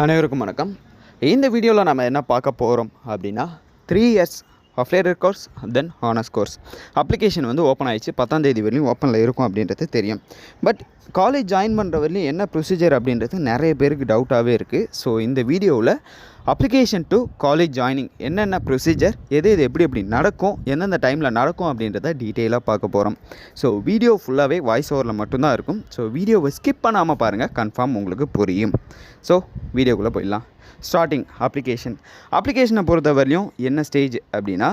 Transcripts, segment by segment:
அனைவருக்கும் வணக்கம். இந்த வீடியோவில் நம்ம என்ன பார்க்க போகிறோம் அப்படின்னா 3 years அஃப்லேட்டட் கோர்ஸ் தென் ஹானர்ஸ் கோர்ஸ் அப்ளிகேஷன் வந்து ஓப்பன் ஆகிடுச்சு. 10ஆம் தேதி வரையும் ஓப்பனில் இருக்கும் அப்படின்றது தெரியும். பட் காலேஜ் ஜாயின் பண்ணுற வரையும் என்ன ப்ரொசீஜர் அப்படின்றது நிறைய பேருக்கு டவுட்டாகவே இருக்குது. ஸோ இந்த வீடியோவில் அப்ளிகேஷன் டு காலேஜ் ஜாயினிங் என்னென்ன ப்ரொசீஜர், எது எப்படி நடக்கும், எந்தெந்த டைமில் நடக்கும் அப்படின்றத டீட்டெயிலாக பார்க்க போகிறோம். ஸோ வீடியோ ஃபுல்லாகவே வாய்ஸ் ஓவரில் மட்டும்தான் இருக்கும். ஸோ வீடியோவை ஸ்கிப் பண்ணாமல் பாருங்கள், கன்ஃபார்ம் உங்களுக்கு புரியும். ஸோ வீடியோக்குள்ளே போயிடலாம். ஸ்டார்டிங் அப்ளிகேஷனை பொறுத்த வரையும் என்ன ஸ்டேஜ் அப்படின்னா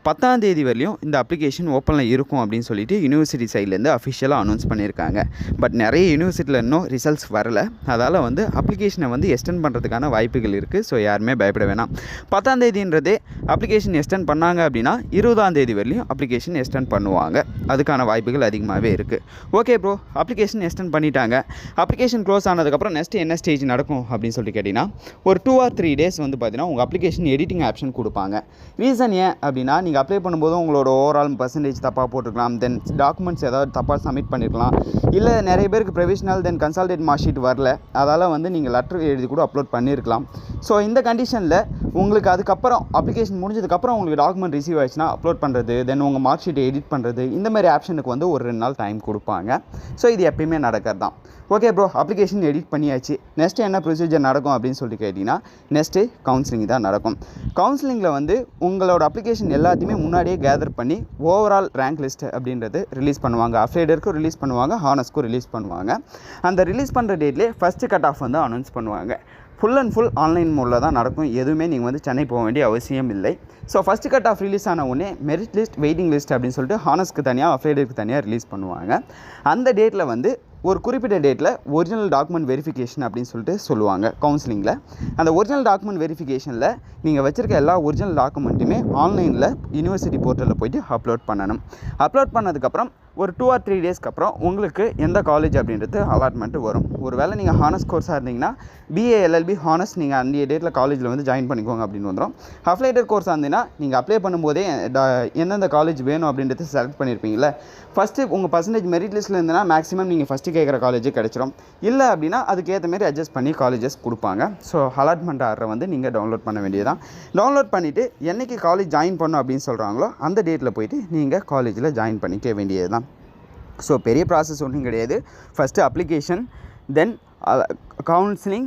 10ஆம் தேதி வரையும் இந்த அப்ளிகேஷன் ஓப்பனில் இருக்கும் அப்படின்னு சொல்லிட்டு யூனிவர்சிட்டி சைட்லேருந்து அஃபிஷியலாக அனௌன்ஸ் பண்ணியிருக்காங்க. பட் நிறைய யூனிவர்சிட்டியில் இன்னும் ரிசல்ட்ஸ் வரலை. அதால் வந்து அப்ளிகேஷனை வந்து எக்ஸ்டெண்ட் பண்ணுறதுக்கான வாய்ப்புகள் இருக்குது. ஸோ யாருமே பயப்பட வேணாம். 10ஆம் தேதின்றதே அப்ளிகேஷன் எக்ஸ்டெண்ட் பண்ணாங்க அப்படின்னா 20ஆம் தேதி வரையும் அப்ளிகேஷன் எக்ஸ்டெண்ட் பண்ணுவாங்க. அதுக்கான வாய்ப்புகள் அதிகமாகவே இருக்குது. ஓகே ப்ரோ, அப்ளிகேஷன் எக்ஸ்டெண்ட் பண்ணிட்டாங்க. அப்ளிகேஷன் க்ளோஸ் ஆனதுக்கப்புறம் நெக்ஸ்ட் என்ன ஸ்டேஜ் நடக்கும் அப்படின்னு சொல்லிட்டு கேட்டிங்கன்னா ஒரு 2 or 3 days வந்து பார்த்தீங்கன்னா உங்கள் அப்ளிகேஷன் எடிட்டிங் ஆப்ஷன் கொடுப்பாங்க. ரீசன் ஏன் அப்படின்னா நீங்கள் அப்ளை பண்ணும்போது உங்களோட ஓவரால் பர்சன்டேஜ் தப்பாக போட்டுருக்கலாம், தென் டாக்குமெண்ட்ஸ் ஏதாவது தப்பாக சப்மிட் பண்ணியிருக்கலாம், இல்லை நிறைய பேருக்கு ப்ரொவிஷனல் தென் கன்சால்டேட் மார்க் ஷீட் வரல, அதால் வந்து நீங்கள் லெட்டர் எழுதி கூட அப்லோட் பண்ணியிருக்கலாம். ஸோ இந்த கண்டிஷனில் உங்களுக்கு அதுக்கப்புறம் அப்ளிகேஷன் முடிஞ்சதுக்கப்புறம் உங்களுக்கு டாக்குமெண்ட் ரிசீவ் ஆயிடுச்சுன்னா அப்லோட் பண்ணுறது, தென் உங்கள் மார்க் ஷீட்டை எடிட் பண்ணுறது, இந்த மாதிரி ஆப்ஷனுக்கு வந்து ஒரு 2 நாள் டைம் கொடுப்பாங்க. ஸோ இது எப்பயுமே நடக்கிறது தான். ஓகே ப்ரோ, அப்ளிகேஷன் எடிட் பண்ணியாச்சு, நெக்ஸ்ட்டு என்ன ப்ரொசீஜர் நடக்கும் அப்படின்னு சொல்லிட்டு கேட்டிங்கன்னா நெக்ஸ்ட்டு கவுன்சிலிங் தான் நடக்கும். கவுன்சிலிங்கில் வந்து உங்களோட அப்ளிகேஷன் எல்லாத்தையுமே முன்னாடியே கேதர் பண்ணி ஓவரால் ரேங்க் லிஸ்ட் அப்படின்றது ரிலீஸ் பண்ணுவாங்க. அஃப்லேட்டருக்கும் ரிலீஸ் பண்ணுவாங்க, ஹானர்ஸ்க்கும் ரிலீஸ் பண்ணுவாங்க. அந்த ரிலீஸ் பண்ணுற டேட்லேயே ஃபஸ்ட்டு கட் ஆஃப் வந்து அனௌன்ஸ் பண்ணுவாங்க. ஃபுல் அண்ட் ஃபுல் ஆன்லைன் மோடில் தான் நடக்கும். எதுவுமே நீங்கள் வந்து சென்னை போக வேண்டிய அவசியம் இல்லை. So first cut off release ஆன உடனே மெரிட் லிஸ்ட், வெயிட்டிங் லிஸ்ட் அப்படின்னு சொல்லிட்டு ஹானர்ஸ்க்கு தனியாக, அஃப்லேட்டருக்கு தனியாக ரிலீஸ் பண்ணுவாங்க. அந்த டேட்டில் வந்து ஒரு குறிப்பிட்ட டேட்டில் ஒரிஜினல் டாக்குமெண்ட் வெரிஃபிகேஷன் அப்படின்னு சொல்லிட்டு சொல்லுவாங்க கவுன்சிலிங்கில். அந்த ஒரிஜினல் டாக்குமெண்ட் வெரிஃபிகேஷனில் நீங்கள் வச்சுருக்க எல்லா ஒரிஜினல் டாக்குமெண்ட்டுமே ஆன்லைனில் யூனிவர்சிட்டி போர்ட்டலில் போய்ட்டு அப்லோட் பண்ணணும். அப்லோட் பண்ணதுக்கப்புறம் ஒரு 2 or 3 daysக்கு அப்புறம் உங்களுக்கு எந்த காலேஜ் அப்படின்றது அலாட்மெண்ட்டு வரும். ஒரு வேளை நீங்கள் ஹானர்ஸ் கோர்ஸாக இருந்தீங்கன்னா BA LLB ஹானர்ஸ் நீங்கள் அந்த டேட்டில் காலேஜில் வந்து ஜாயின் பண்ணிக்கோங்க அப்படின்னு வந்துடும். அஃப்லேட்டர் கோர்ஸாக இருந்தீங்கன்னா நீங்கள் அப்ளை பண்ணும்போதே எந்தெந்த காலேஜ் வேணும் அப்படின்றது செலக்ட் பண்ணியிருப்பீங்களே. ஃபஸ்ட்டு உங்கள் பர்சன்டேஜ் மெரிட் லிஸ்ட்டில் இருந்ததுன்னா மேக்ஸிமம் நீங்கள் ஃபஸ்ட்டு கேட்குற காலேஜ் கிடச்சிரும். இல்லை அப்படின்னா அதுக்கேற்ற மாதிரி அட்ஜஸ்ட் பண்ணி காலேஜஸ் கொடுப்பாங்க. ஸோ அலாட்மெண்ட் ஆர்டரை வந்து நீங்கள் டவுன்லோட் பண்ண வேண்டியதான். டவுன்லோட் பண்ணிவிட்டு என்றைக்கு காலேஜ் ஜாயின் பண்ணணும் அப்படின்னு சொல்கிறாங்களோ அந்த டேட்டில் போய்ட்டு நீங்கள் காலேஜில் ஜாயின் பண்ணிக்க வேண்டியது தான். ஸோ பெரிய ப்ராசஸ் ஒன்றும் கிடையாது. ஃபஸ்ட்டு அப்ளிகேஷன், தென் கவுன்சிலிங்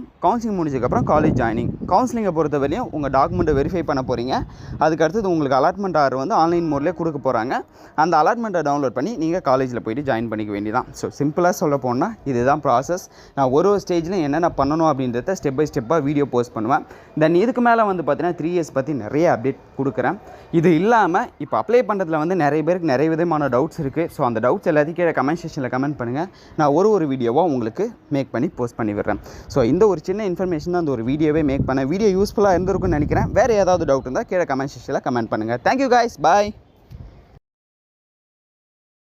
முடிஞ்சதுக்கப்புறம் காலேஜ் ஜாயினிங். கவுன்சிலிங்கை பொறுத்த வரையும் உங்கள் டாக்குமெண்ட்டை வெரிஃபை பண்ண போகிறீங்க. அதுக்கடுத்தது உங்களுக்கு அலாட்மெண்ட் ஆர்டர் வந்து ஆன்லைன் மோட்லேயே கொடுக்க போகிறாங்க. அந்த அலாட்மெண்ட்டை டவுன்லோட் பண்ணி நீங்கள் காலேஜில் போய்ட்டு ஜாயின் பண்ணிக்க வேண்டியதான். ஸோ சிம்பிளாக சொல்ல போனால் இதுதான் ப்ராசஸ். நான் ஒரு ஸ்டேஜ்லையும் என்னென்ன பண்ணணும் அப்படின்றத ஸ்டெப் பை ஸ்டெப்பாக வீடியோ போஸ்ட் பண்ணுவேன். தென் இதுக்கு மேலே வந்து பார்த்தீங்கன்னா 3 years பற்றி நிறைய அப்டேட் கொடுக்குறேன். இது இல்லாமல் இப்போ அப்ளை பண்ணுறதுல வந்து நிறைய பேருக்கு நிறைய விதமான டவுட்ஸ் இருக்குது. ஸோ அந்த டவுட்ஸ் எல்லாத்தையும் கீழே கமெண்ட் செக்ஷனில் கமெண்ட் பண்ணுங்கள். நான் ஒரு வீடியோவாக உங்களுக்கு மேக் பண்ணி போஸ்ட் பண்ணி விடுறேன். ஸோ இந்த ஒரு சின்ன இன்ஃபர்மேஷன் தான் அந்த ஒரு வீடியோவே மேக் பண்ணேன். வீடியோ யூஸ்ஃபுல்லாக இருந்திருக்குன்னு நினைக்கிறேன். வேறு ஏதாவது டவுட் இருந்தால் கீழே கமெண்ட் செக்ஷனில் கமெண்ட் பண்ணுங்கள். தேங்க்யூ காய்ஸ், பாய்.